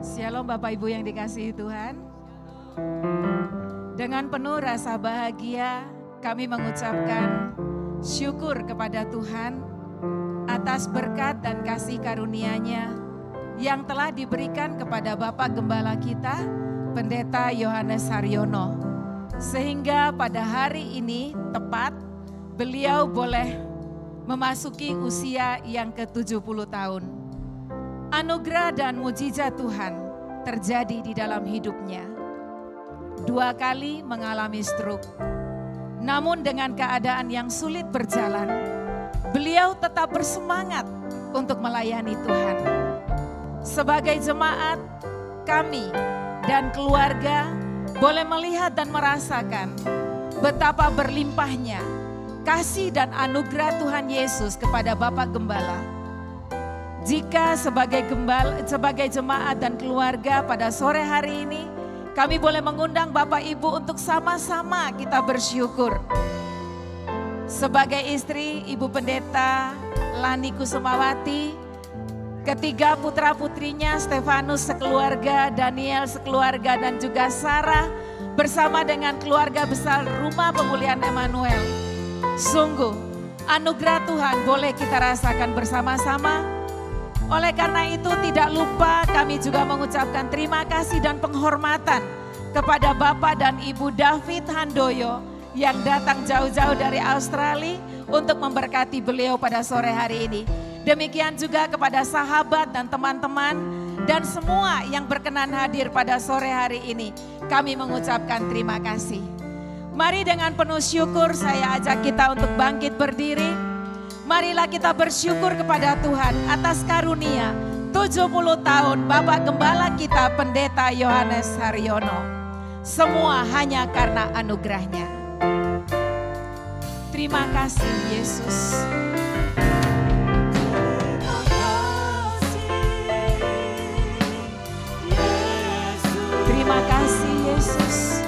Shalom Bapak Ibu yang dikasihi Tuhan. Dengan penuh rasa bahagia kami mengucapkan syukur kepada Tuhan atas berkat dan kasih karunia-Nya yang telah diberikan kepada Bapak Gembala kita, Pendeta Yohanes Haryono. Sehingga pada hari ini tepat beliau boleh memasuki usia yang ke-70 tahun. Anugerah dan mujizat Tuhan terjadi di dalam hidupnya. 2 kali mengalami stroke. Namun dengan keadaan yang sulit berjalan, beliau tetap bersemangat untuk melayani Tuhan. Sebagai jemaat, kami dan keluarga boleh melihat dan merasakan betapa berlimpahnya kasih dan anugerah Tuhan Yesus kepada Bapak Gembala. Jika sebagai jemaat dan keluarga pada sore hari ini, kami boleh mengundang Bapak Ibu untuk sama-sama kita bersyukur. Sebagai istri Ibu Pendeta Lani Kusumawati, ketiga putra-putrinya Stefanus sekeluarga, Daniel sekeluarga, dan juga Sarah bersama dengan keluarga besar Rumah Pemulihan Emmanuel. Sungguh anugerah Tuhan boleh kita rasakan bersama-sama. Oleh karena itu tidak lupa kami juga mengucapkan terima kasih dan penghormatan kepada Bapak dan Ibu David Handoyo yang datang jauh-jauh dari Australia untuk memberkati beliau pada sore hari ini. Demikian juga kepada sahabat dan teman-teman dan semua yang berkenan hadir pada sore hari ini. Kami mengucapkan terima kasih. Mari dengan penuh syukur saya ajak kita untuk bangkit berdiri. Marilah kita bersyukur kepada Tuhan atas karunia 70 tahun Bapak Gembala kita Pendeta Yohanes Haryono. Semua hanya karena anugerahnya. Terima kasih Yesus. Terima kasih Yesus.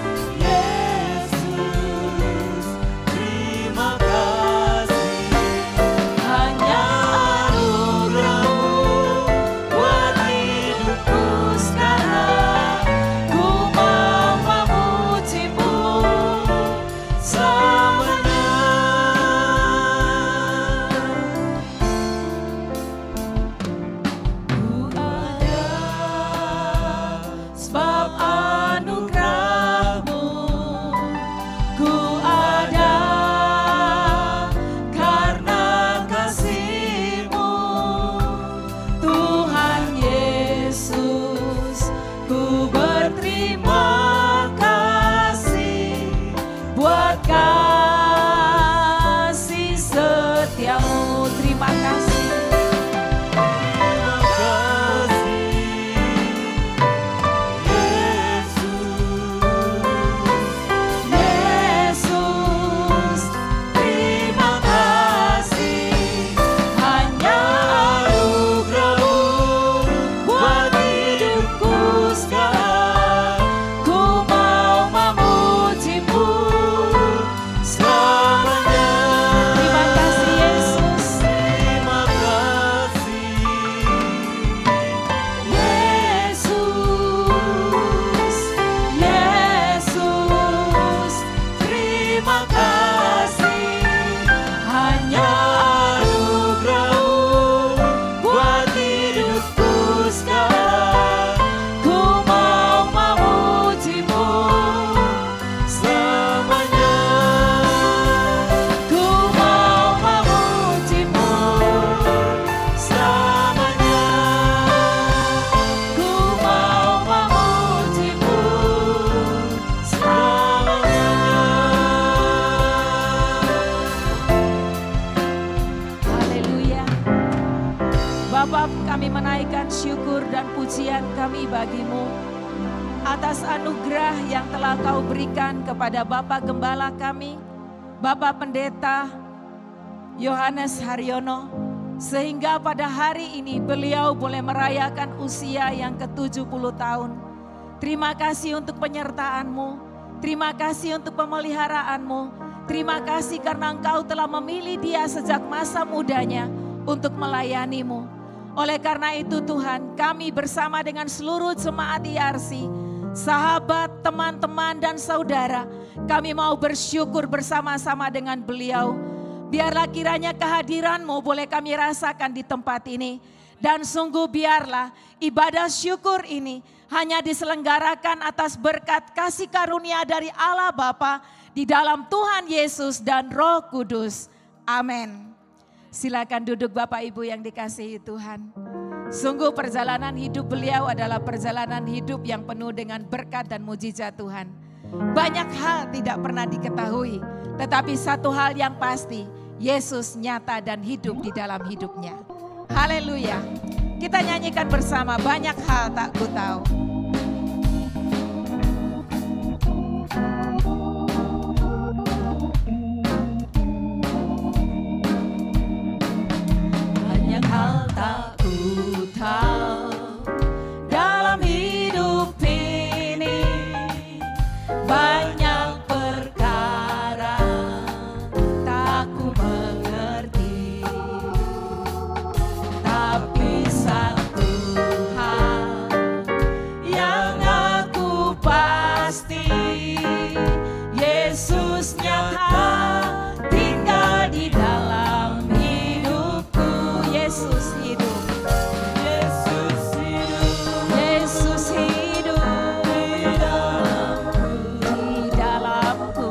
Atas anugerah yang telah Kau berikan kepada Bapak Gembala kami, Bapak Pendeta Yohanes Haryono, sehingga pada hari ini beliau boleh merayakan usia yang ke-70 tahun. Terima kasih untuk penyertaan-Mu, terima kasih untuk pemeliharaanmu. Terima kasih karena Engkau telah memilih dia sejak masa mudanya untuk melayani-Mu. Oleh karena itu Tuhan, kami bersama dengan seluruh jemaat IRC, sahabat, teman-teman dan saudara, kami mau bersyukur bersama-sama dengan beliau. Biarlah kiranya kehadiran-Mu boleh kami rasakan di tempat ini. Dan sungguh biarlah ibadah syukur ini hanya diselenggarakan atas berkat kasih karunia dari Allah Bapa di dalam Tuhan Yesus dan Roh Kudus. Amin. Silakan duduk Bapak Ibu yang dikasihi Tuhan. Sungguh perjalanan hidup beliau adalah perjalanan hidup yang penuh dengan berkat dan mujizat Tuhan. Banyak hal tidak pernah diketahui, tetapi satu hal yang pasti, Yesus nyata dan hidup di dalam hidupnya. Haleluya. Kita nyanyikan bersama, banyak hal tak ku tahu. Banyak hal tak ku tahu dalam hidup ini, banyak perkara tak ku mengerti, tapi satu hal yang aku pasti, Yesus nyata tinggal di dalam hidupku. Yesus hidup. Yesus hidup di dalamku.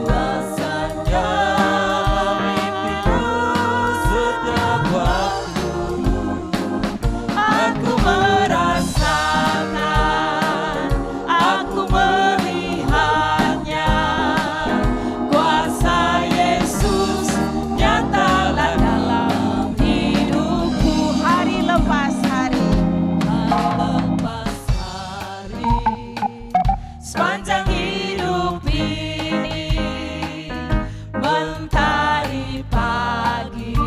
Kuasanya memimpinku setiap waktu. Aku merasakan, aku melihatnya. Kuasa Yesus nyatalah dalam hidupku. Hari lepas hari, sepanjang hidup ini, mentari pagi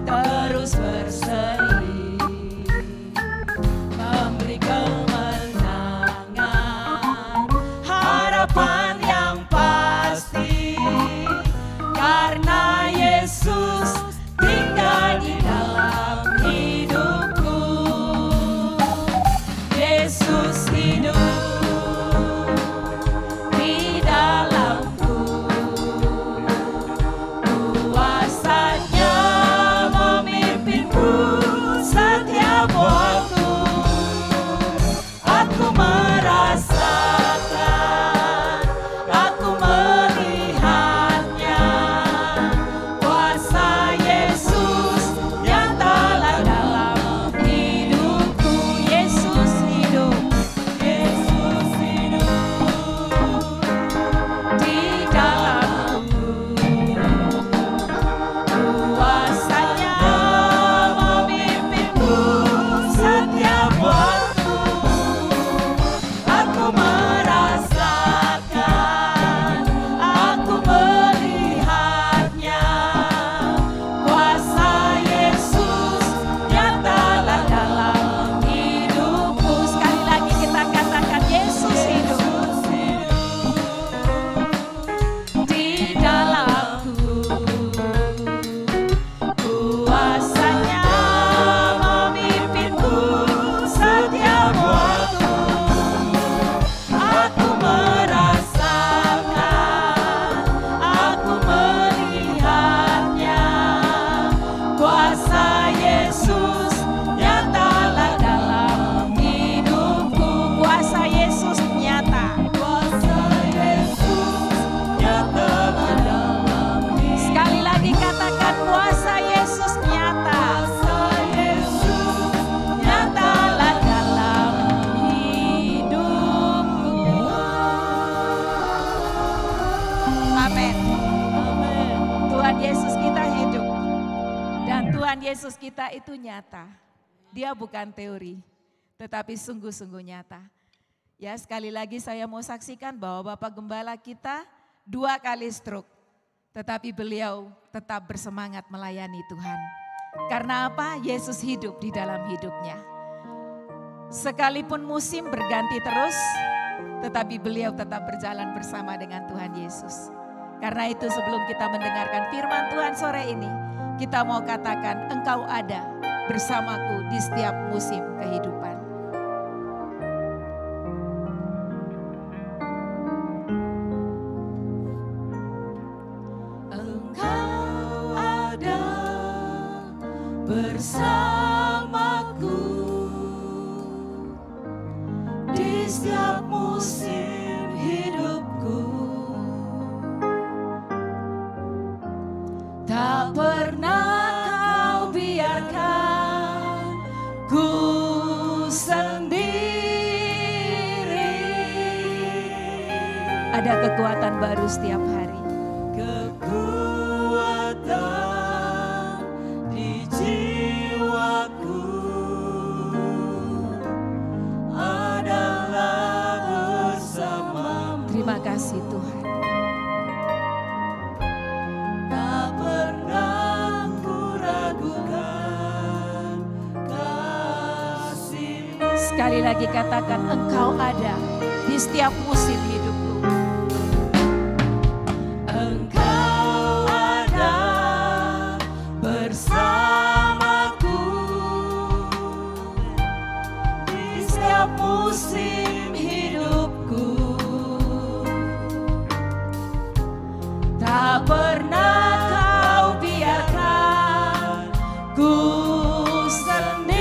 terus berseri, memberi kemenangan, harapan yang pasti, karena Yesus tinggal di dalam hidupku. Yesus hidup di dalamku. Kuasanya memimpinku setiap waktu. Aku merasakan, aku melihatnya. Kuasa Yesus nyatalah dalam hidupku. Yesus hidup. Yesus hidup di dalamku. Kuasanya memimpinku setiap waktu. Aku merasakan, aku melihatnya. Kuasa Yesus nyatalah dalam hidupku. Sekali lagi kita katakan, Yesus hidup di dalamku. Kuasanya memimpinku setiap waktu. Aku merasakan, aku melihatnya. Kuasa Yesus nyatalah dalam hidupku. Kuasa Yesus nyata. Kuasa Yesus nyatalah dalam hidupku. Sekali lagi katakan, kuasa Yesus nyata. Kuasa Yesus nyatalah dalam hidupku. Amin. Tuhan Yesus kita hidup. Dan Tuhan Yesus kita itu nyata. Dia bukan teori, tetapi sungguh-sungguh nyata. Ya, sekali lagi saya mau saksikan bahwa Bapak Gembala kita 2 kali stroke. Tetapi beliau tetap bersemangat melayani Tuhan. Karena apa? Yesus hidup di dalam hidupnya. Sekalipun musim berganti terus, tetapi beliau tetap berjalan bersama dengan Tuhan Yesus. Karena itu sebelum kita mendengarkan firman Tuhan sore ini, kita mau katakan, Engkau ada bersamaku di setiap musim kehidupan. Engkau ada bersamaku di setiap musim hidupku. Tak pernah kau biarkan ku sendiri. Ada kekuatan baru setiap hari. Kekuatan di jiwaku adalah bersamamu. Terima kasih Tuhan. Tak pernah ku ragukan kasih-Mu. Sekali lagi katakan, Engkau ada di setiap musim hidupku. Engkau ada bersamaku di setiap musim hidupku. Tak pernah kau biarkan ku sendiri.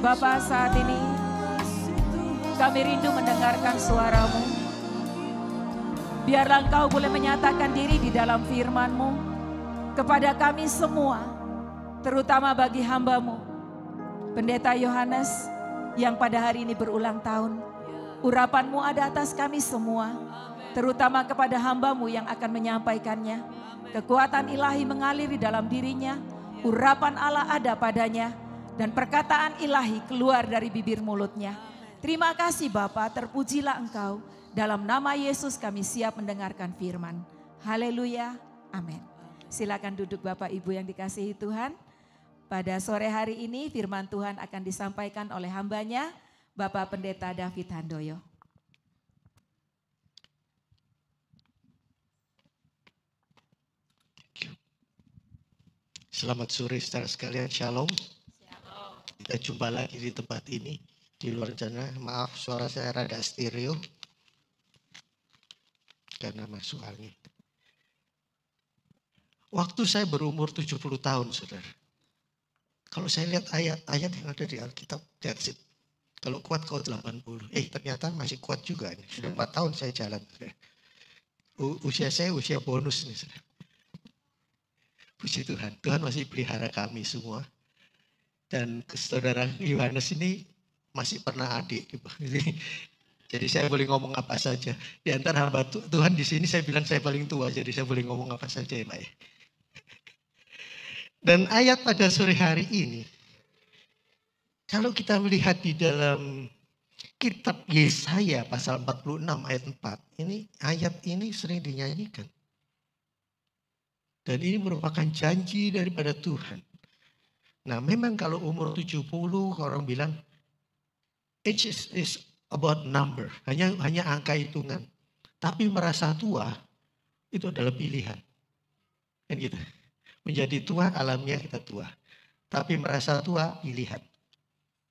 Bapa, saat ini kami rindu mendengarkan suara-Mu. Biarlah Engkau boleh menyatakan diri di dalam firman-Mu kepada kami semua, terutama bagi hamba-Mu, Pendeta Yohanes yang pada hari ini berulang tahun. Urapan-Mu ada atas kami semua, terutama kepada hamba-Mu yang akan menyampaikannya. Kekuatan ilahi mengalir di dalam dirinya, urapan Allah ada padanya, dan perkataan ilahi keluar dari bibir mulutnya. Terima kasih Bapa, terpujilah Engkau. Dalam nama Yesus kami siap mendengarkan firman. Haleluya, amin. Silakan duduk Bapak Ibu yang dikasihi Tuhan. Pada sore hari ini firman Tuhan akan disampaikan oleh hambanya, Bapak Pendeta David Handoyo. Selamat sore saudara sekalian, shalom. Kita jumpa lagi di tempat ini. Di luar sana, maaf suara saya rada stereo. Karena masuk angin. Waktu saya berumur 70 tahun, saudara. Kalau saya lihat ayat-ayat yang ada di Alkitab, that's it. Kalau kuat kau 80. Ternyata masih kuat juga. Sudah 4 tahun saya jalan. Usia saya usia bonus nih, saudara. Puji Tuhan, Tuhan masih pelihara kami semua. Dan saudara Yohanes ini masih pernah adik. Jadi saya boleh ngomong apa saja. Di antara hamba Tuhan di sini saya bilang saya paling tua. Jadi saya boleh ngomong apa saja ya Pak ya. Dan ayat pada sore hari ini. Kalau kita melihat di dalam kitab Yesaya pasal 46 ayat 4. Ayat ini sering dinyanyikan. Dan ini merupakan janji daripada Tuhan. Nah memang kalau umur 70 orang bilang age is about number. Hanya angka hitungan. Tapi merasa tua itu adalah pilihan. Kan gitu. Menjadi tua alamnya kita tua. Tapi merasa tua pilihan.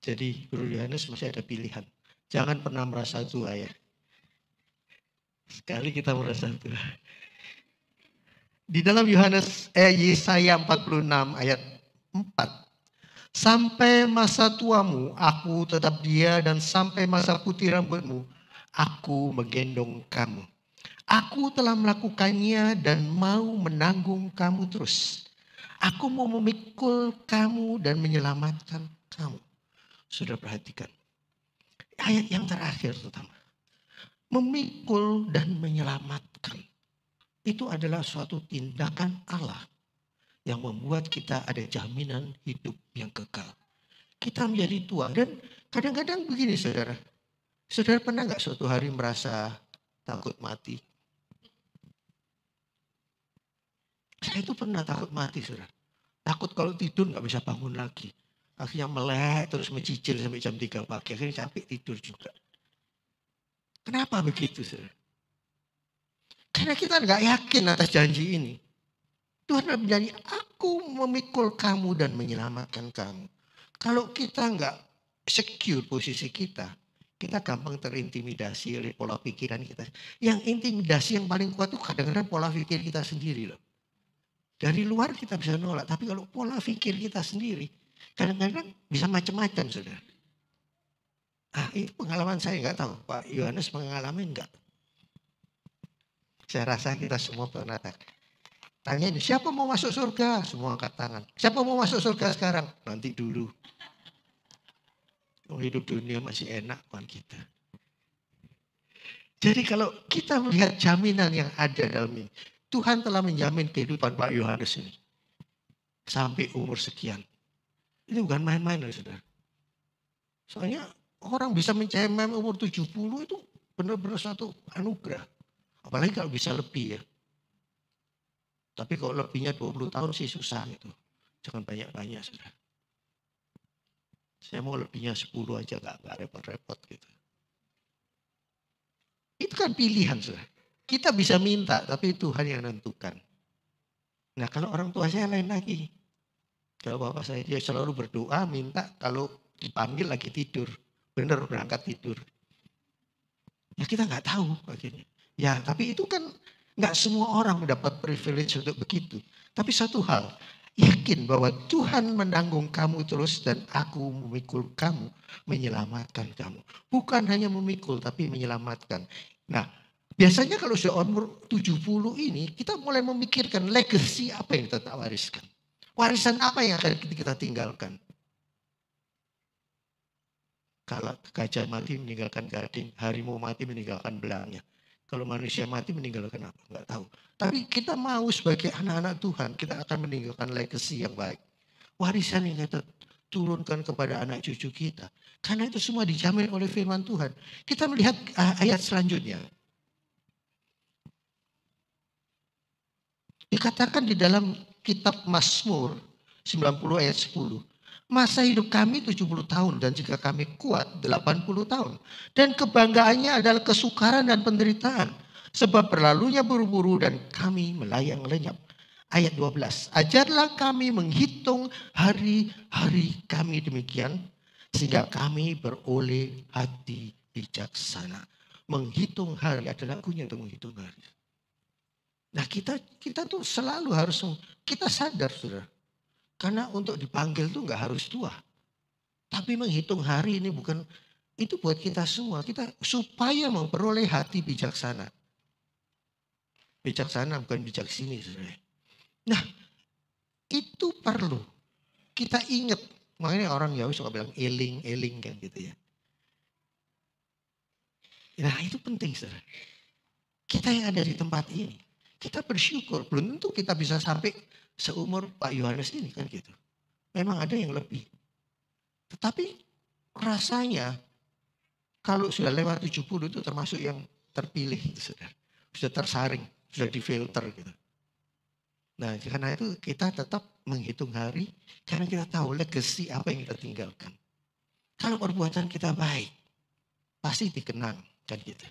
Jadi Guru Yohanes masih ada pilihan. Jangan pernah merasa tua ya. Sekali kita merasa tua. Di dalam Yesaya 46 ayat 4. Sampai masa tuamu aku tetap dia, dan sampai masa putih rambutmu aku menggendong kamu. Aku telah melakukannya dan mau menanggung kamu terus. Aku mau memikul kamu dan menyelamatkan kamu. Sudah perhatikan. Ayat yang terakhir terutama. Memikul dan menyelamatkan. Itu adalah suatu tindakan Allah yang membuat kita ada jaminan hidup yang kekal. Kita menjadi tua dan kadang-kadang begini saudara. Saudara pernah gak suatu hari merasa takut mati? Saya itu pernah takut mati saudara. Takut kalau tidur gak bisa bangun lagi. Akhirnya melek terus mencicil sampai jam 3 pagi. Akhirnya capek tidur juga. Kenapa begitu saudara? Karena kita gak yakin atas janji ini. Tuhan adalah berjanji, aku memikul kamu dan menyelamatkan kamu. Kalau kita nggak secure posisi kita gampang terintimidasi oleh pola pikiran kita. Yang intimidasi yang paling kuat itu kadang-kadang pola pikir kita sendiri loh. Dari luar kita bisa nolak, tapi kalau pola pikir kita sendiri, kadang-kadang bisa macam-macam saudara. Ini pengalaman saya nggak tahu, Pak Yohanes mengalami nggak? Saya rasa kita semua pernah. Tanya ini, siapa mau masuk surga? Semua angkat tangan. Siapa mau masuk surga sekarang? Nanti dulu. Hidup dunia masih enak kan kita. Jadi kalau kita melihat jaminan yang ada dalam ini. Tuhan telah menjamin kehidupan Pak Yohanes ini. Sampai umur sekian. Ini bukan main-main loh saudara. Soalnya orang bisa mencapai umur 70 itu benar-benar satu anugerah. Apalagi kalau bisa lebih ya. Tapi kalau lebihnya 20 tahun sih susah itu. Jangan banyak-banyak sudah. Saya mau lebihnya 10 aja gak repot-repot gitu. Itu kan pilihan sudah. Kita bisa minta tapi Tuhan yang menentukan. Nah kalau orang tua saya lain lagi. Kalau bapak saya dia selalu berdoa minta kalau dipanggil lagi tidur. Benar berangkat tidur. Ya kita gak tahu begini. Ya tapi itu kan gak semua orang mendapat privilege untuk begitu. Tapi satu hal, Yakin bahwa Tuhan menanggung kamu terus dan aku memikul kamu, menyelamatkan kamu. Bukan hanya memikul tapi menyelamatkan. Nah, biasanya kalau sudah umur 70 ini kita mulai memikirkan legacy apa yang kita wariskan. Warisan apa yang akan kita tinggalkan. Kalau gajah mati meninggalkan gading, harimau mati meninggalkan belangnya. Kalau manusia mati meninggalkan apa? Enggak tahu. Tapi kita mau sebagai anak-anak Tuhan, kita akan meninggalkan legacy yang baik. Warisan yang kita turunkan kepada anak cucu kita. Karena itu semua dijamin oleh firman Tuhan. Kita melihat ayat selanjutnya. Dikatakan di dalam kitab Mazmur 90 ayat 10. Masa hidup kami 70 tahun dan jika kami kuat 80 tahun. Dan kebanggaannya adalah kesukaran dan penderitaan. Sebab berlalunya buru-buru dan kami melayang lenyap. Ayat 12. Ajarlah kami menghitung hari-hari kami demikian. Sehingga kami beroleh hati bijaksana. Menghitung hari adalah lagunya untuk menghitung hari. Nah kita tuh selalu harus, kita sadar saudara. Karena untuk dipanggil tuh gak harus tua. Tapi menghitung hari ini bukan, itu buat kita semua. Kita supaya memperoleh hati bijaksana. Bijaksana bukan bijak sini saudara. Nah itu perlu kita ingat. Makanya orang Yahudi suka bilang eling kan gitu ya. Nah itu penting saudara. Kita yang ada di tempat ini. Kita bersyukur. Belum tentu kita bisa sampai seumur Pak Yohanes ini kan gitu. Memang ada yang lebih. Tetapi rasanya kalau sudah lewat 70 itu termasuk yang terpilih itu saudara. Sudah tersaring, sudah difilter gitu. Nah karena itu kita tetap menghitung hari. Karena kita tahu legacy apa yang kita tinggalkan. Kalau perbuatan kita baik, pasti dikenang kan gitu.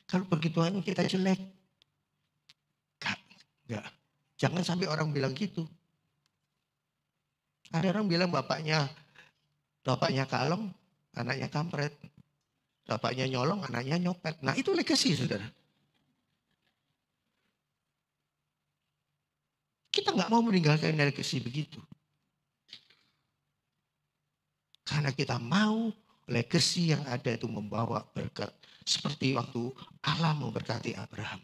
Kalau perbuatan kita jelek, enggak. Jangan sampai orang bilang gitu. Ada orang bilang bapaknya kalong, anaknya kampret. Bapaknya nyolong, anaknya nyopet. Nah itu legacy saudara. Kita nggak mau meninggalkan legacy begitu. Karena kita mau legacy yang ada itu membawa berkat. Seperti waktu Allah memberkati Abraham.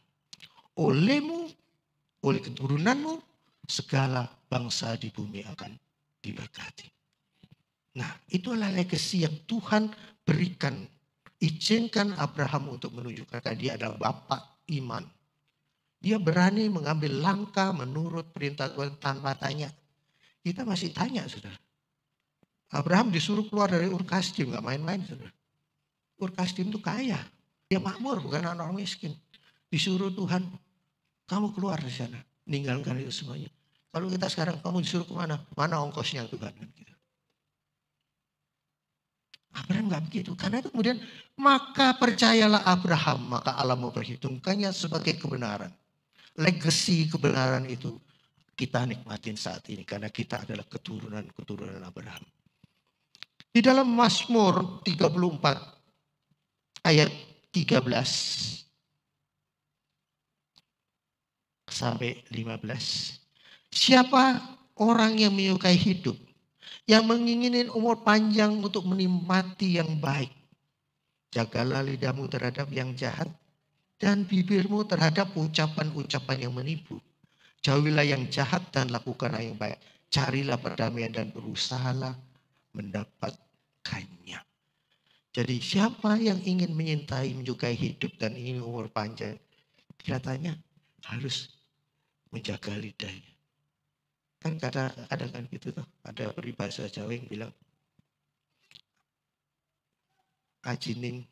Oleh keturunanmu, segala bangsa di bumi akan diberkati. Nah, itulah legacy yang Tuhan berikan. Izinkan Abraham untuk menunjukkan dia adalah bapak iman. Dia berani mengambil langkah menurut perintah Tuhan tanpa tanya. Kita masih tanya, saudara. Abraham disuruh keluar dari Ur Kasdim, gak main-main, saudara. Ur Kasdim itu kaya. Dia makmur, bukan orang miskin. Disuruh Tuhan, kamu keluar dari sana, meninggalkan itu semuanya. Kalau kita sekarang, kamu disuruh kemana? Mana ongkosnya Tuhan? Gitu. Abraham gak begitu. Karena itu kemudian, maka percayalah Abraham, maka Allah memperhitungkannya sebagai kebenaran. Legacy kebenaran itu kita nikmatin saat ini. Karena kita adalah keturunan Abraham. Di dalam Mazmur 34 ayat 13. Sampai 15. Siapa orang yang menyukai hidup, yang menginginkan umur panjang untuk menikmati yang baik. Jagalah lidahmu terhadap yang jahat dan bibirmu terhadap ucapan-ucapan yang menipu. Jauhilah yang jahat dan lakukanlah yang baik. Carilah perdamaian dan berusahalah mendapatkannya. Jadi siapa yang ingin menyintai, menyukai hidup dan ingin umur panjang, kelihatannya harus menjaga lidahnya. Kan ada kan gitu tuh. Ada peribahasa Jawa yang bilang ajining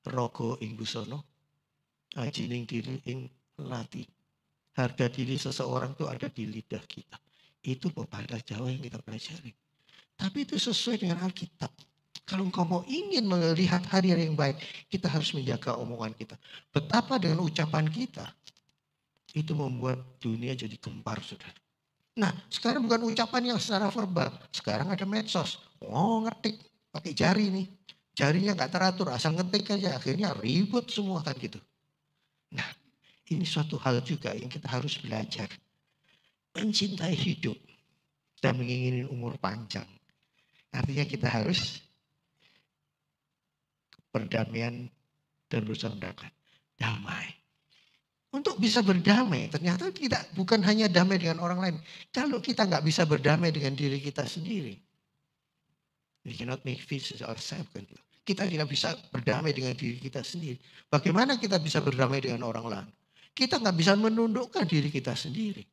rogo ing busono, ajining diri ing lati. Harga diri seseorang itu ada di lidah kita. Itu pepatah Jawa yang kita pelajari. Tapi itu sesuai dengan Alkitab. Kalau engkau mau ingin melihat hari-hari yang baik, kita harus menjaga omongan kita. Betapa dengan ucapan kita itu membuat dunia jadi gempar, saudara. Nah, sekarang bukan ucapan yang secara verbal. Sekarang ada medsos. Oh, ngetik pakai jari nih. Jarinya nggak teratur, asal ngetik aja. Akhirnya ribut semua kan gitu. Nah, ini suatu hal juga yang kita harus belajar. Mencintai hidup. dan mengingini umur panjang. Artinya kita harus perdamaian dan berusaha mendapat damai. Untuk bisa berdamai, ternyata kita bukan hanya damai dengan orang lain. Kalau kita nggak bisa berdamai dengan diri kita sendiri, we cannot make peace with ourselves. Kita tidak bisa berdamai dengan diri kita sendiri. Bagaimana kita bisa berdamai dengan orang lain? Kita nggak bisa menundukkan diri kita sendiri.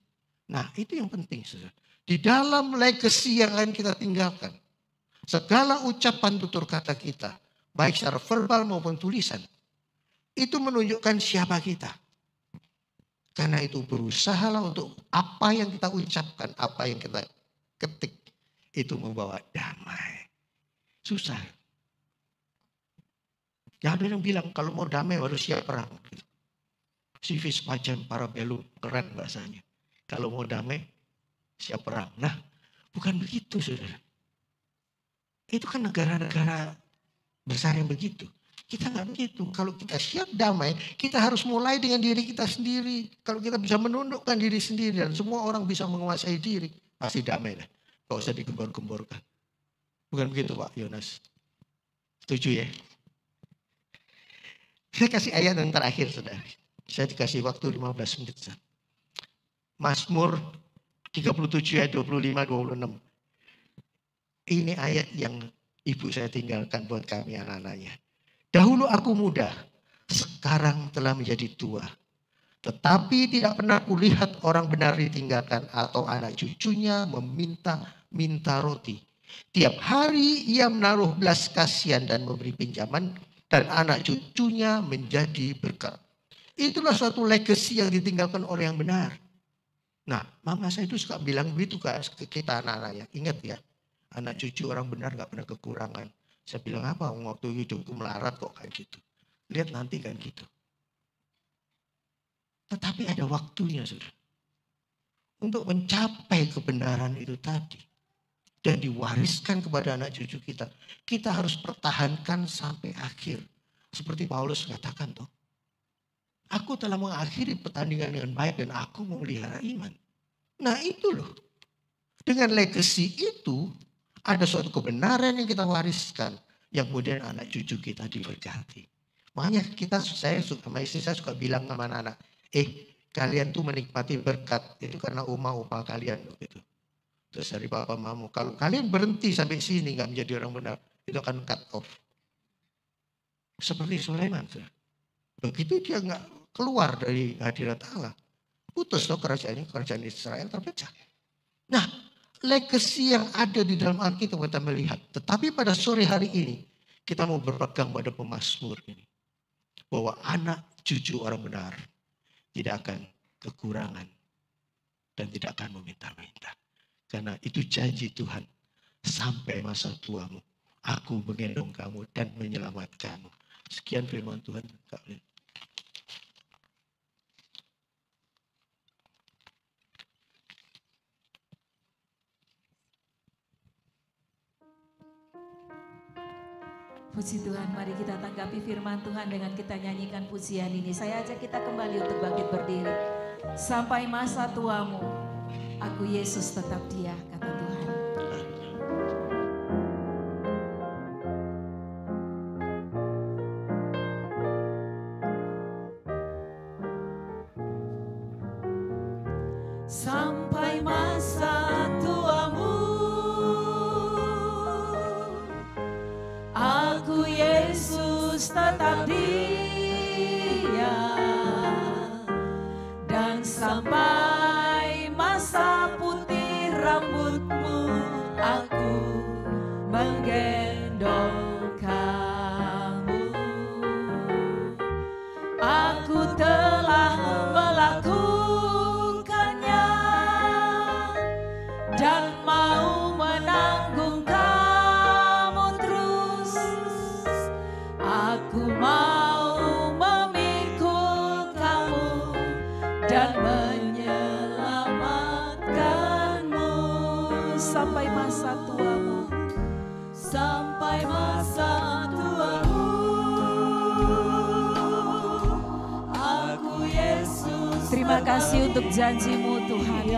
Nah, itu yang penting, saudara. Di dalam legacy yang akan kita tinggalkan, segala ucapan tutur kata kita, baik secara verbal maupun tulisan, itu menunjukkan siapa kita. Karena itu berusahalah untuk apa yang kita ucapkan, apa yang kita ketik, itu membawa damai. Susah. Ya ada yang bilang kalau mau damai harus siap perang. Civis pacem parabellum, keren bahasanya. Kalau mau damai siap perang. Nah bukan begitu saudara. Itu kan negara-negara besar yang begitu. Kita nggak begitu. Kalau kita siap damai, kita harus mulai dengan diri kita sendiri. Kalau kita bisa menundukkan diri sendiri dan semua orang bisa menguasai diri, pasti damai lah. Gak usah digembor-gemborkan. Bukan begitu Pak Yonas? Setuju ya? Saya kasih ayat yang terakhir saudara. Saya dikasih waktu 15 menit. Mazmur 37 ayat 25-26. Ini ayat yang ibu saya tinggalkan buat kami anak-anaknya. Dahulu aku muda, sekarang telah menjadi tua. Tetapi tidak pernah kulihat orang benar ditinggalkan atau anak cucunya meminta roti. Tiap hari ia menaruh belas kasihan dan memberi pinjaman, dan anak cucunya menjadi berkat. Itulah suatu legacy yang ditinggalkan orang yang benar. Nah, mama saya itu suka bilang begitu ke kita anak-anaknya. Ingat ya, anak cucu orang benar gak pernah kekurangan. Saya bilang apa, waktu hidupku melarat kok kayak gitu. Lihat nanti kan gitu. Tetapi ada waktunya saudara. Untuk mencapai kebenaran itu tadi. Dan diwariskan kepada anak cucu kita. Kita harus pertahankan sampai akhir. Seperti Paulus katakan tuh. Aku telah mengakhiri pertandingan dengan baik dan aku memelihara iman. Nah itu loh. Dengan legacy itu. Ada suatu kebenaran yang kita wariskan. Yang kemudian anak cucu kita diberkati. Makanya saya sama istri saya suka bilang sama anak-anak. Kalian tuh menikmati berkat. Itu karena upa kalian. Gitu. Terus dari papa mama. Kalau kalian berhenti sampai sini gak menjadi orang benar. Itu akan cut off. Seperti Sulaiman. Begitu dia gak keluar dari hadirat Allah. Putus loh kerajaan Israel terpecah. Nah. Legacy yang ada di dalam Alkitab kita melihat. Tetapi pada sore hari ini. Kita mau berpegang pada pemazmur ini. Bahwa anak cucu orang benar. Tidak akan kekurangan. Dan tidak akan meminta-minta. Karena itu janji Tuhan. Sampai masa tuamu. Aku menggendong kamu dan menyelamatkanmu. Sekian firman Tuhan. Puji Tuhan, mari kita tanggapi firman Tuhan dengan kita nyanyikan pujian ini. Saya ajak kita kembali untuk bangkit berdiri. Sampai masa tuamu, aku Yesus tetap Dia, kata Tuhan. Sampai masa tuamu, aku Yesus tetap Dia, dan sampai masa putih rambutmu, aku menggendong kamu. Aku telah melakukannya dan mau menanggung kamu terus. Aku mau memikul kamu dan menyelamatkanmu sampai masa tuamu. Sampai masa tuamu, aku Yesus. Terima kasih untuk janjimu Tuhan.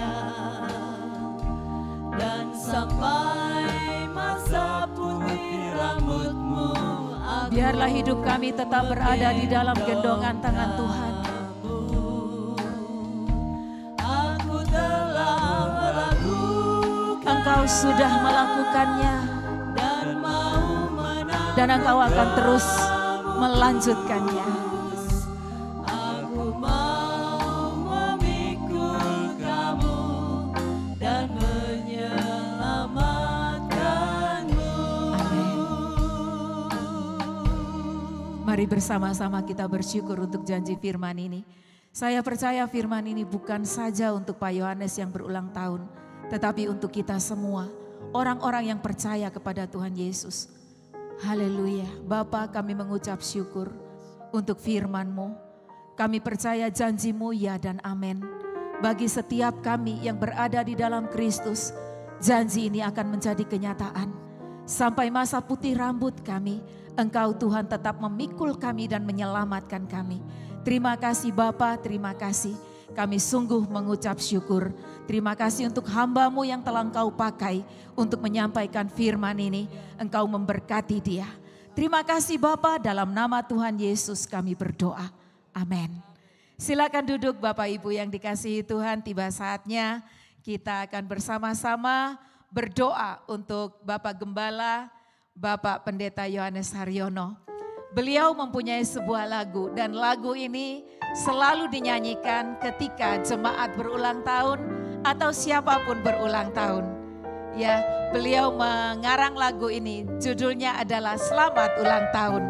Dan sampai masa putih rambutmu. Biarlah hidup kami tetap berada di dalam gendongan tangan Tuhan. Aku telah melakukan, Engkau sudah melakukannya, dan Engkau akan terus melanjutkannya. aku mau memikul kamu dan menyelamatkanmu. Amin. Mari bersama-sama kita bersyukur untuk janji firman ini. Saya percaya firman ini bukan saja untuk Pak Yohanes yang berulang tahun, tetapi untuk kita semua, orang-orang yang percaya kepada Tuhan Yesus. Haleluya. Bapa, kami mengucap syukur untuk firman-Mu. Kami percaya janji-Mu ya dan amin. Bagi setiap kami yang berada di dalam Kristus, janji ini akan menjadi kenyataan. Sampai masa putih rambut kami, Engkau Tuhan tetap memikul kami dan menyelamatkan kami. Terima kasih Bapa, terima kasih. Kami sungguh mengucap syukur. Terima kasih untuk hamba-Mu yang telah Engkau pakai untuk menyampaikan firman ini. Engkau memberkati dia. Terima kasih Bapa, dalam nama Tuhan Yesus kami berdoa. Amin. Silakan duduk Bapak Ibu yang dikasihi Tuhan. Tiba saatnya kita akan bersama-sama berdoa untuk Bapak Gembala, Bapak Pendeta Yohanes Haryono. Beliau mempunyai sebuah lagu dan lagu ini selalu dinyanyikan ketika jemaat berulang tahun atau siapapun berulang tahun. Ya, beliau mengarang lagu ini, judulnya adalah Selamat Ulang Tahun.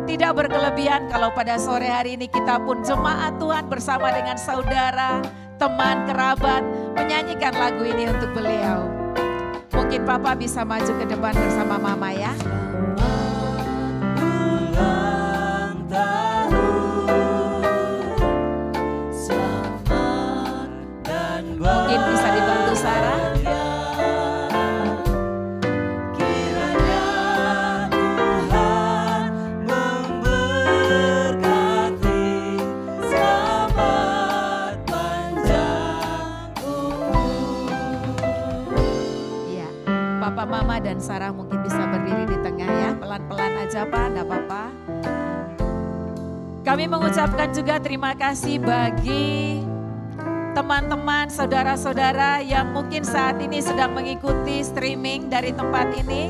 Tidak berkelebihan kalau pada sore hari ini kita pun jemaat Tuhan bersama dengan saudara, teman, kerabat menyanyikan lagu ini untuk beliau. Mungkin Papa bisa maju ke depan bersama Mama ya. Mungkin bisa dibantu Sarah. Kiranya Tuhan memberkati, selamat panjang umur. Iya, Papa, Mama dan Sarah mungkin bisa berdiri di tengah ya. Pelan-pelan aja Pak, enggak apa-apa. Kami mengucapkan juga terima kasih bagi teman-teman, saudara-saudara yang mungkin saat ini sedang mengikuti streaming dari tempat ini.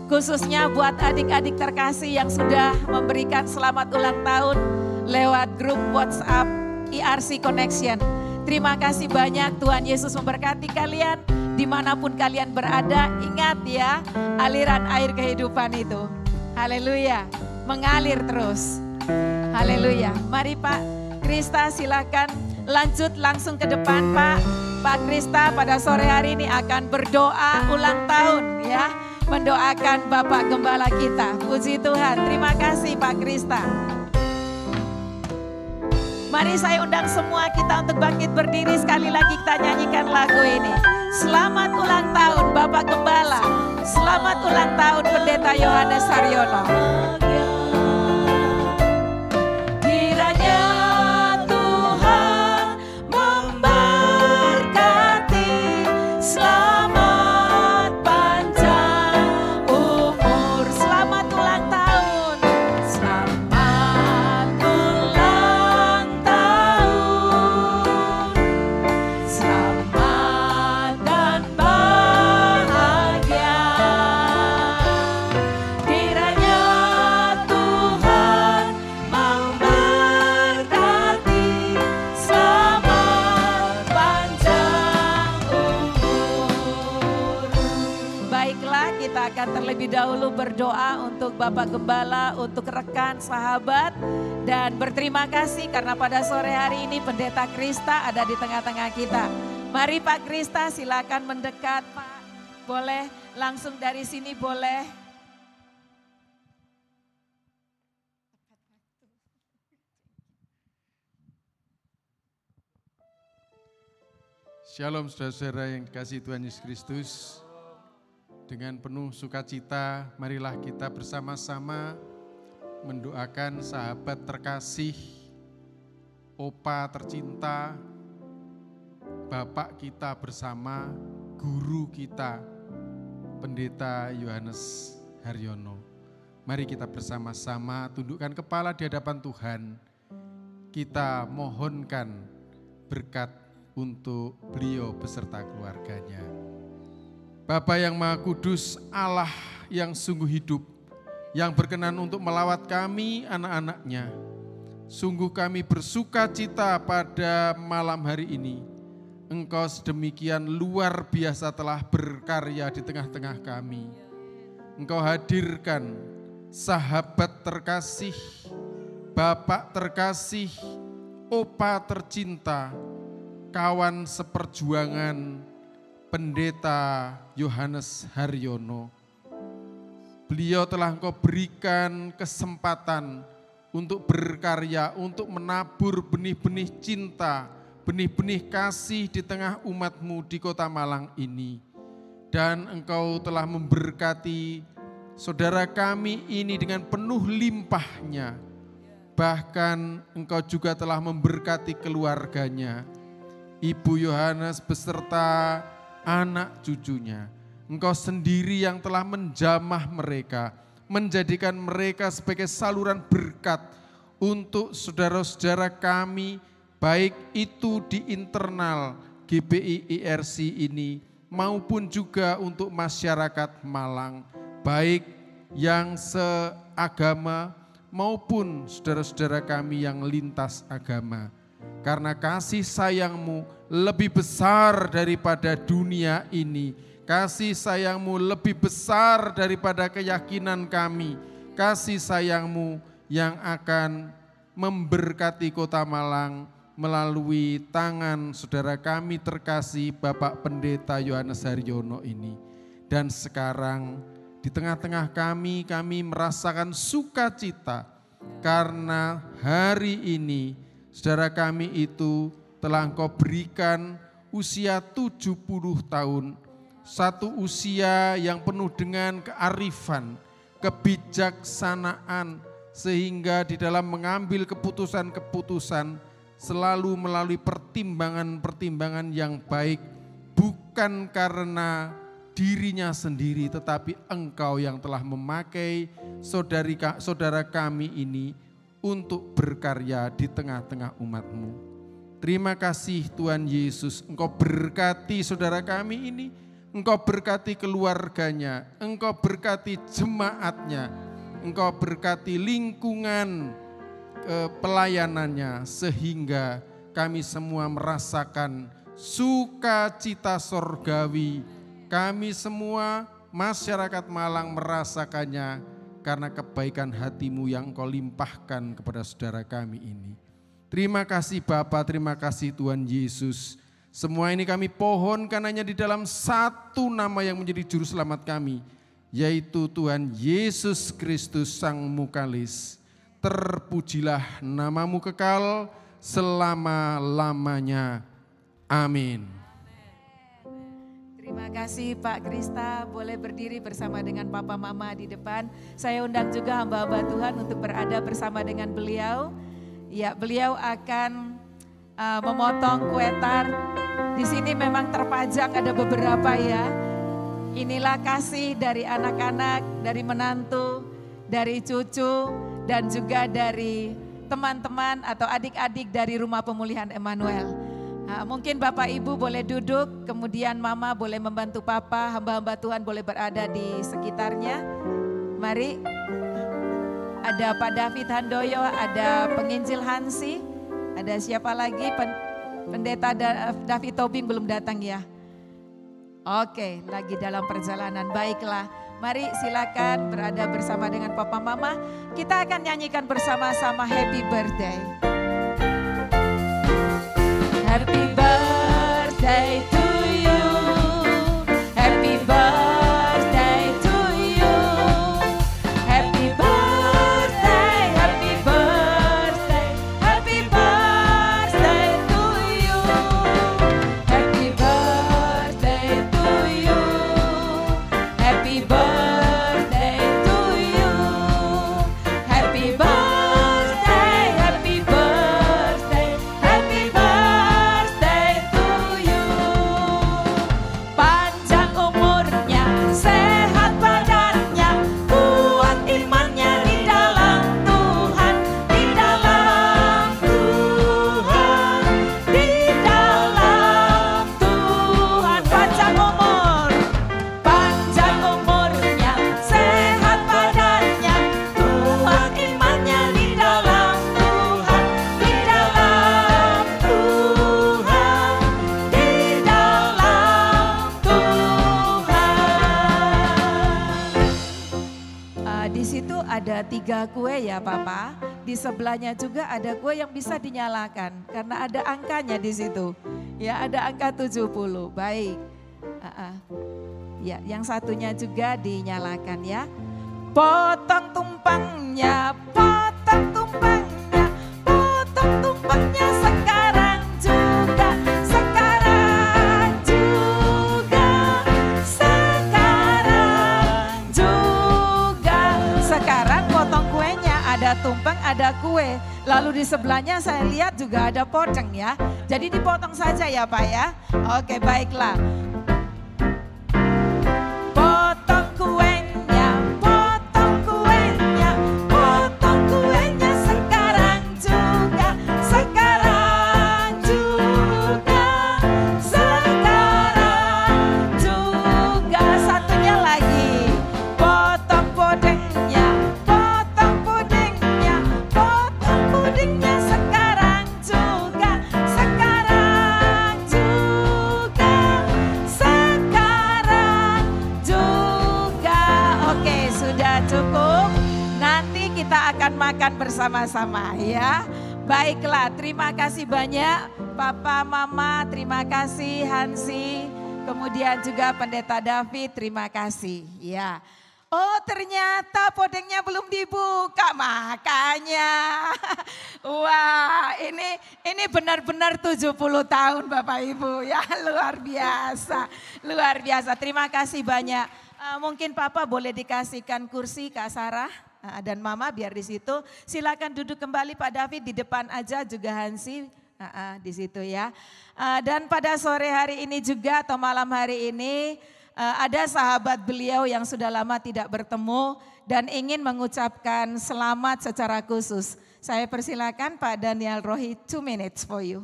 Khususnya buat adik-adik terkasih yang sudah memberikan selamat ulang tahun lewat grup WhatsApp ERC Connection. Terima kasih banyak, Tuhan Yesus memberkati kalian dimanapun kalian berada. Ingat ya, aliran air kehidupan itu. Haleluya, mengalir terus. Haleluya. Mari Pak Krista silakan lanjut langsung ke depan Pak. Pak Krista pada sore hari ini akan berdoa ulang tahun ya. Mendoakan Bapak Gembala kita. Puji Tuhan. Terima kasih Pak Krista. Mari saya undang semua kita untuk bangkit berdiri. Sekali lagi kita nyanyikan lagu ini. Selamat ulang tahun Bapak Gembala. Selamat ulang tahun Pendeta Yohanes Haryono. Terlebih dahulu berdoa untuk Bapak Gembala, untuk rekan, sahabat, dan berterima kasih karena pada sore hari ini Pendeta Krista ada di tengah-tengah kita. Mari Pak Krista silakan mendekat Pak, boleh langsung dari sini boleh. Shalom saudara-saudara yang dikasihi Tuhan Yesus Kristus. Dengan penuh sukacita, marilah kita bersama-sama mendoakan sahabat terkasih, opa tercinta, bapak kita bersama, guru kita, Pendeta Yohanes Haryono. Mari kita bersama-sama tundukkan kepala di hadapan Tuhan. Kita mohonkan berkat untuk beliau beserta keluarganya. Bapa yang Maha Kudus, Allah yang sungguh hidup, yang berkenan untuk melawat kami anak-anaknya. Sungguh kami bersuka cita pada malam hari ini. Engkau sedemikian luar biasa telah berkarya di tengah-tengah kami. Engkau hadirkan sahabat terkasih, bapak terkasih, opa tercinta, kawan seperjuangan, Pendeta Yohanes Haryono. Beliau telah Engkau berikan kesempatan untuk berkarya, untuk menabur benih-benih cinta, benih-benih kasih di tengah umat-Mu di Kota Malang ini. Dan Engkau telah memberkati saudara kami ini dengan penuh limpahnya. Bahkan Engkau juga telah memberkati keluarganya. Ibu Yohanes beserta anak cucunya. Engkau sendiri yang telah menjamah mereka, menjadikan mereka sebagai saluran berkat untuk saudara-saudara kami, baik itu di internal GBI IRC ini maupun juga untuk masyarakat Malang, baik yang seagama maupun saudara-saudara kami yang lintas agama. Karena kasih sayang-Mu lebih besar daripada dunia ini. Kasih sayang-Mu lebih besar daripada keyakinan kami. Kasih sayang-Mu yang akan memberkati Kota Malang melalui tangan saudara kami terkasih Bapak Pendeta Yohanes Haryono ini. Dan sekarang di tengah-tengah kami merasakan sukacita karena hari ini saudara kami itu telah Engkau berikan usia 70 tahun. Satu usia yang penuh dengan kearifan, kebijaksanaan, sehingga di dalam mengambil keputusan-keputusan selalu melalui pertimbangan-pertimbangan yang baik, bukan karena dirinya sendiri, tetapi Engkau yang telah memakai saudara kami ini untuk berkarya di tengah-tengah umat-Mu. Terima kasih Tuhan Yesus, Engkau berkati saudara kami ini, Engkau berkati keluarganya, Engkau berkati jemaatnya, Engkau berkati lingkungan pelayanannya, sehingga kami semua merasakan sukacita sorgawi. Kami semua masyarakat Malang merasakannya karena kebaikan hati-Mu yang Engkau limpahkan kepada saudara kami ini. Terima kasih Bapa, terima kasih Tuhan Yesus. Semua ini kami pohonkan hanya di dalam satu nama yang menjadi juru selamat kami, yaitu Tuhan Yesus Kristus Sang Mukalis. Terpujilah nama-Mu kekal selama-lamanya. Amin. Terima kasih Pak Krista, boleh berdiri bersama dengan Papa Mama di depan. Saya undang juga hamba-hamba Tuhan untuk berada bersama dengan beliau. Ya, beliau akan memotong kue tart. Di sini memang terpajang ada beberapa ya. Inilah kasih dari anak-anak, dari menantu, dari cucu, dan juga dari teman-teman atau adik-adik dari Rumah Pemulihan Emmanuel. Mungkin Bapak Ibu boleh duduk, kemudian Mama boleh membantu Papa, hamba-hamba Tuhan boleh berada di sekitarnya. Mari, ada Pak David Handoyo, ada Penginjil Hansi, ada siapa lagi? Pendeta David Tobing belum datang ya? Oke, lagi dalam perjalanan, baiklah. Mari silakan berada bersama dengan Papa Mama. Kita akan nyanyikan bersama-sama Happy Birthday. Happy birthday to you. Happy birthday to you. Happy birthday, happy birthday, happy birthday to you. Happy birthday to you. Happy birthday to you. Happy birthday, happy birthday, happy birthday ada 3 kue ya Papa. Di sebelahnya juga ada kue yang bisa dinyalakan karena ada angkanya di situ. Ya, ada angka 70. Baik. Ya, yang satunya juga dinyalakan ya. Potong tumpangnya, potong tumpangnya, potong tumpangnya sekarang juga, sekarang juga, sekarang juga. Sekarang potong kuenya, ada tumpeng, ada kue. Lalu di sebelahnya saya lihat juga ada poceng ya. Jadi dipotong saja ya Pak ya. Oke, baiklah. Potong kuenya, potong kuenya, potong kuenya sekarang juga, sekarang juga, sekarang juga. Satunya lagi, potong pudingnya, potong pudingnya, potong pudingnya sekarang juga, sekarang juga, sekarang juga. Oke, sudah cukup. Nanti kita akan makan bersama-sama ya. Baiklah, terima kasih banyak Papa, Mama, terima kasih Hansi, kemudian juga Pendeta David, terima kasih ya. Oh, ternyata podengnya belum dibuka, makanya. Wah, ini benar-benar 70 tahun Bapak Ibu ya, luar biasa. Luar biasa. Terima kasih banyak. Mungkin Papa boleh dikasihkan kursi Kak Sarah dan Mama biar di situ. Silakan duduk kembali Pak David di depan aja, juga Hansi di situ ya. Dan pada sore hari ini juga atau malam hari ini ada sahabat beliau yang sudah lama tidak bertemu dan ingin mengucapkan selamat secara khusus. Saya persilakan Pak Daniel Rohi, 2 minutes for you.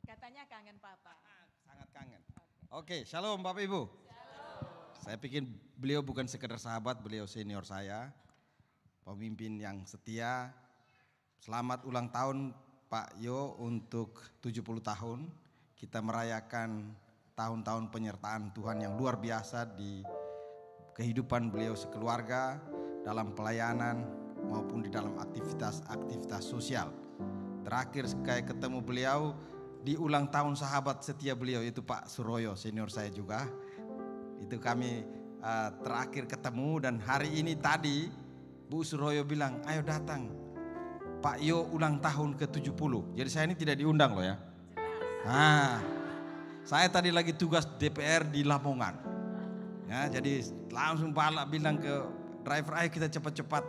Katanya kangen Papa. Sangat kangen. Oke, shalom Bapak Ibu. Saya pikir beliau bukan sekedar sahabat, beliau senior saya. Pemimpin yang setia. Selamat ulang tahun Pak Yo untuk 70 tahun. Kita merayakan tahun-tahun penyertaan Tuhan yang luar biasa di kehidupan beliau sekeluarga, dalam pelayanan maupun di dalam aktivitas sosial. Terakhir saya ketemu beliau di ulang tahun sahabat setia beliau, itu Pak Suroyo, senior saya juga. Itu kami terakhir ketemu, dan hari ini tadi Bu Suroyo bilang, ayo datang Pak Yo ulang tahun ke-70. Jadi saya ini tidak diundang loh ya. Saya tadi lagi tugas DPR di Lamongan. Ya, jadi langsung Pak bilang ke driver, ayo kita cepat-cepat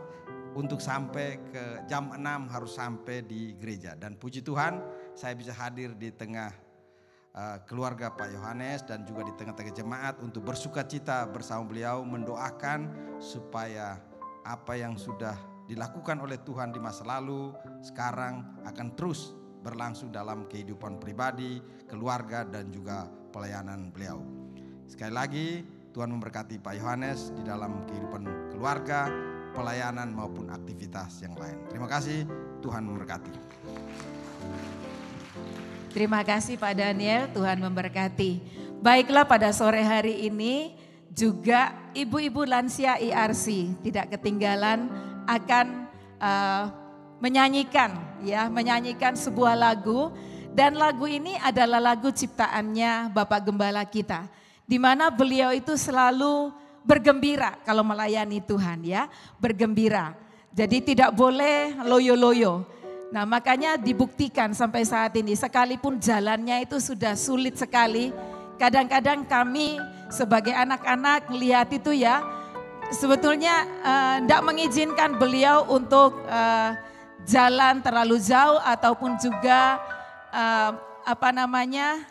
untuk sampai ke jam 6 harus sampai di gereja. Dan puji Tuhan saya bisa hadir di tengah keluarga Pak Yohanes dan juga di tengah-tengah jemaat untuk bersuka cita bersama beliau, mendoakan supaya apa yang sudah dilakukan oleh Tuhan di masa lalu sekarang akan terus berlangsung dalam kehidupan pribadi, keluarga dan juga pelayanan beliau. Sekali lagi Tuhan memberkati Pak Yohanes di dalam kehidupan keluarga, pelayanan maupun aktivitas yang lain. Terima kasih, Tuhan memberkati. Terima kasih Pak Daniel, Tuhan memberkati. Baiklah, pada sore hari ini juga ibu-ibu lansia IRC tidak ketinggalan akan menyanyikan sebuah lagu, dan lagu ini adalah lagu ciptaannya Bapak Gembala kita, di mana beliau itu selalu bergembira kalau melayani Tuhan ya, bergembira. Jadi tidak boleh loyo-loyo. Nah, makanya dibuktikan sampai saat ini, sekalipun jalannya itu sudah sulit sekali, kadang-kadang kami sebagai anak-anak melihat itu ya, sebetulnya tidak mengizinkan beliau untuk jalan terlalu jauh ataupun juga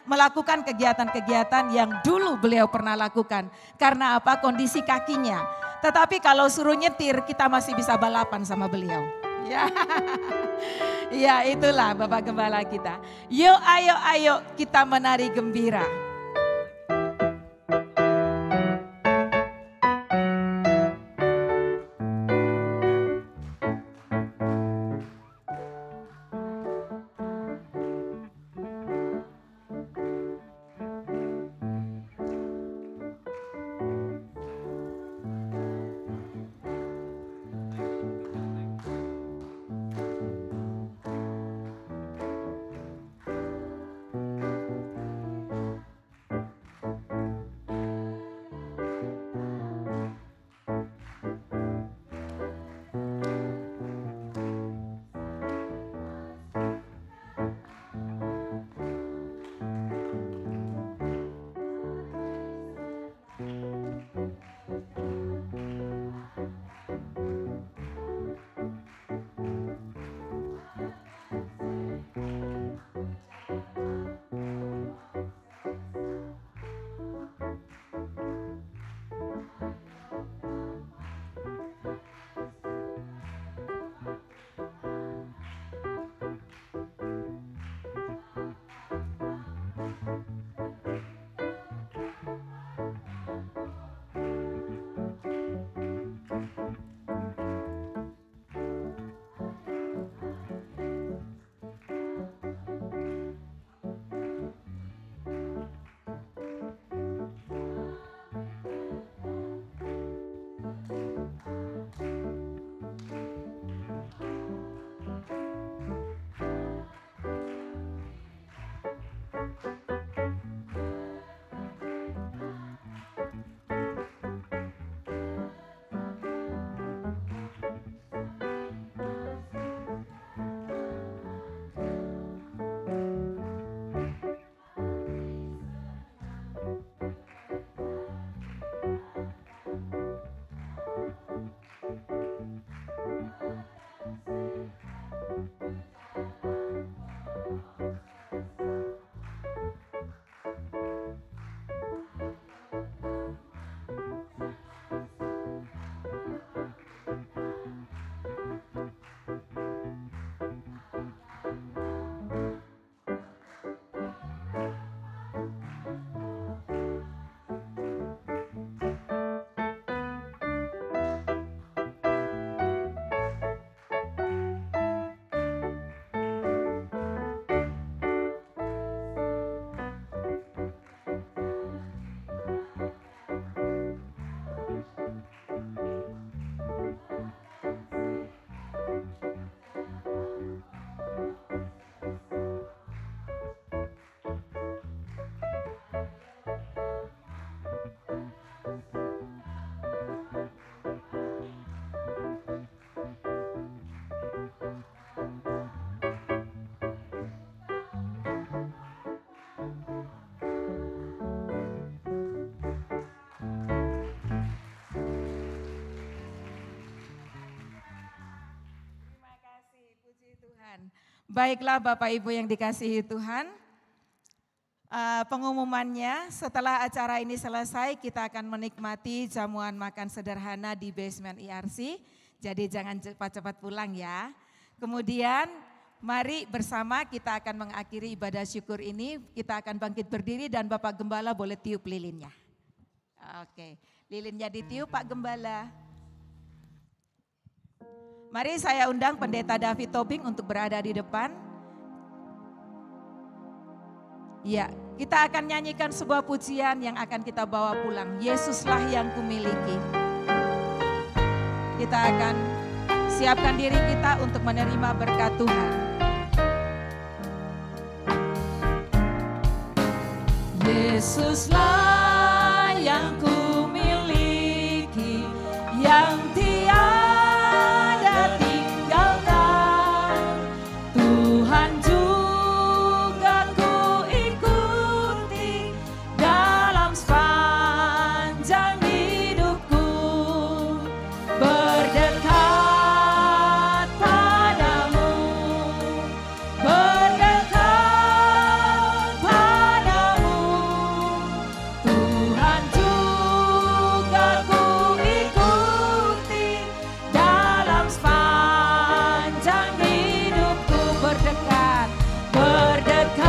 melakukan kegiatan-kegiatan yang dulu beliau pernah lakukan. Karena apa? Kondisi kakinya. Tetapi kalau suruh nyetir, kita masih bisa balapan sama beliau. Ya, ya itulah Bapak Gembala kita. Yuk, ayo kita menari gembira. Baiklah Bapak Ibu yang dikasihi Tuhan, pengumumannya setelah acara ini selesai kita akan menikmati jamuan makan sederhana di basement IRC. Jadi jangan cepat-cepat pulang ya. Kemudian mari bersama kita akan mengakhiri ibadah syukur ini. Kita akan bangkit berdiri dan Bapak Gembala boleh tiup lilinnya. Oke, lilinnya ditiup Pak Gembala. Mari saya undang Pendeta David Tobing untuk berada di depan. Ya, kita akan nyanyikan sebuah pujian yang akan kita bawa pulang. Yesuslah yang kumiliki. Kita akan siapkan diri kita untuk menerima berkat Tuhan. Yesuslah yang kumiliki, yang tiada tinggalkan. Tuhan juga ku ikuti dalam sepanjang hidupku. Berdekat padamu, berdekat padamu. Tuhan juga ku ikuti dalam sepanjang hidupku. Berdekat, berdekat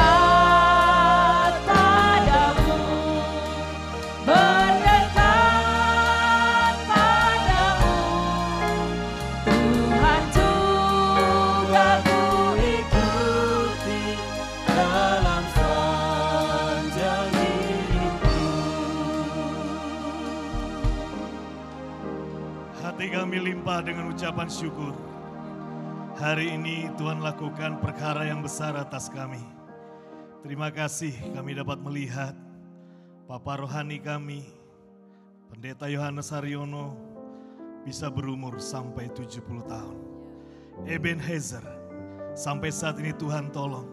padamu, berdekat padamu. Tuhan juga ku ikuti dalam sepanjang hidupku. Hati kami limpah dengan ucapan syukur. Hari ini Tuhan lakukan perkara yang besar atas kami. Terima kasih kami dapat melihat Papa Rohani kami, Pendeta Yohanes Haryono, bisa berumur sampai 70 tahun. Ebenezer, sampai saat ini Tuhan tolong.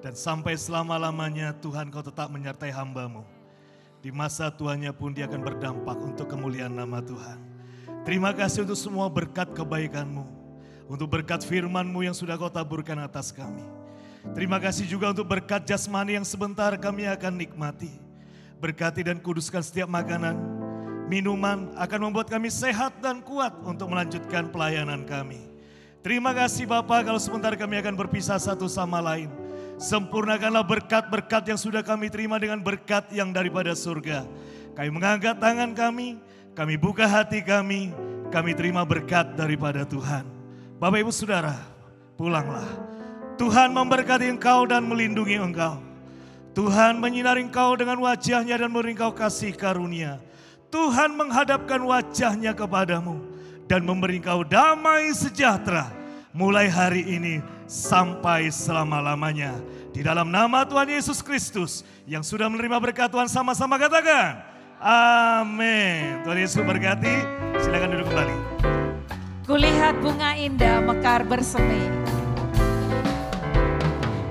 Dan sampai selama-lamanya Tuhan kau tetap menyertai hamba-Mu. Di masa tuanya pun dia akan berdampak untuk kemuliaan nama Tuhan. Terima kasih untuk semua berkat kebaikan-Mu. Untuk berkat firman-Mu yang sudah kau taburkan atas kami. Terima kasih juga untuk berkat jasmani yang sebentar kami akan nikmati. Berkati dan kuduskan setiap makanan, minuman akan membuat kami sehat dan kuat untuk melanjutkan pelayanan kami. Terima kasih Bapa kalau sebentar kami akan berpisah satu sama lain. Sempurnakanlah berkat-berkat yang sudah kami terima dengan berkat yang daripada surga. Kami mengangkat tangan kami buka hati kami terima berkat daripada Tuhan. Bapak Ibu Saudara, pulanglah. Tuhan memberkati engkau dan melindungi engkau. Tuhan menyinari engkau dengan wajahnya dan memberi engkau kasih karunia. Tuhan menghadapkan wajahnya kepadamu dan memberi engkau damai sejahtera mulai hari ini sampai selama-lamanya. Di dalam nama Tuhan Yesus Kristus yang sudah menerima berkat Tuhan, sama-sama katakan amin. Tuhan Yesus berkati, silakan duduk kembali. Kulihat bunga indah mekar bersemi.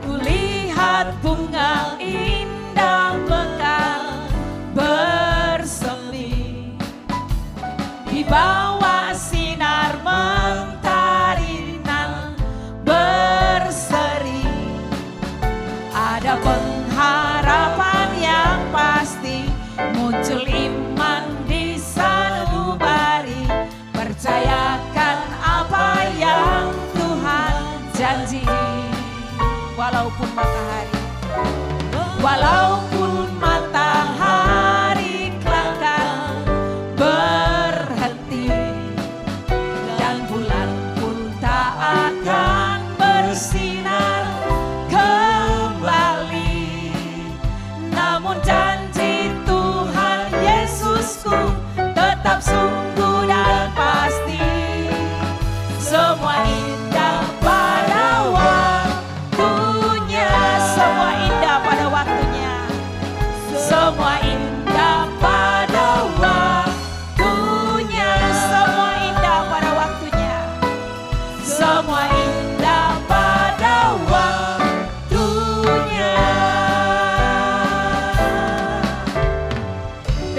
Kulihat bunga indah mekar bersemi di bawah sinar mentari nan berseri. Ada pengharapan yang pasti, muncul iman di sanubari. Percayakan apa yang Tuhan janji. Walaupun matahari kelakar berhenti, dan bulan pun tak akan bersinar kembali. Namun janji Tuhan Yesusku tetap sungguh dan pasti. Semua indah pada waktunya, semua indah pada waktunya, semua indah pada waktunya, semua indah pada waktunya, semua